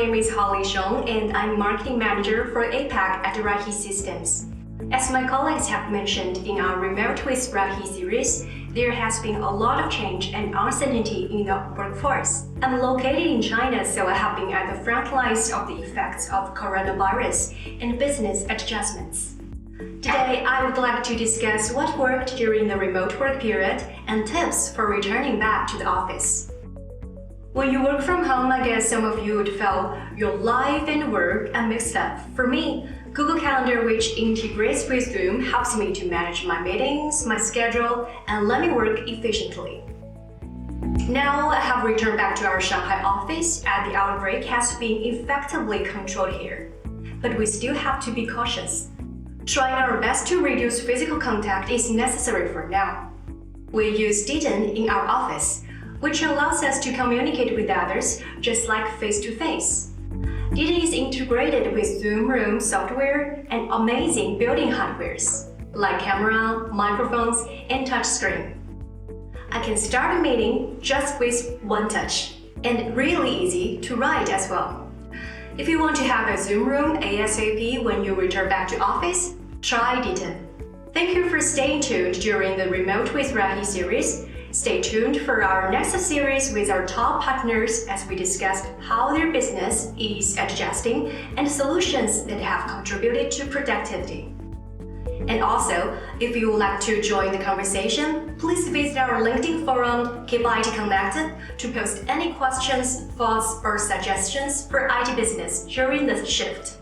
name is Holly Xiong and I'm Marketing Manager for APAC at Rahi Systems. As my colleagues have mentioned in our Remote with Rahi series, there has been a lot of change and uncertainty in the workforce. I'm located in China, so I have been at the front lines of the effects of coronavirus and business adjustments. Today, I would like to discuss what worked during the remote work period and tips for returning back to the office. When you work from home, I guess some of you would feel your life and work are mixed up. For me, Google Calendar, which integrates with Zoom, helps me to manage my meetings, my schedule, and let me work efficiently. Now I have returned back to our Shanghai office as the outbreak has been effectively controlled here. But we still have to be cautious. Trying our best to reduce physical contact is necessary for now. We use DTEN in our office, which allows us to communicate with others just like face-to-face. DTEN is integrated with Zoom Room software and amazing built-in hardwares, like camera, microphones, and touchscreen. I can start a meeting just with one touch, and really easy to write as well. If you want to have a Zoom Room ASAP when you return back to office, try DTEN. Thank you for staying tuned during the Remote with Rahi series. Stay tuned for our next series with our top partners as we discuss how their business is adjusting and solutions that have contributed to productivity. And also, if you would like to join the conversation, please visit our LinkedIn forum, Keep IT Connected, to post any questions, thoughts, or suggestions for IT business during this shift.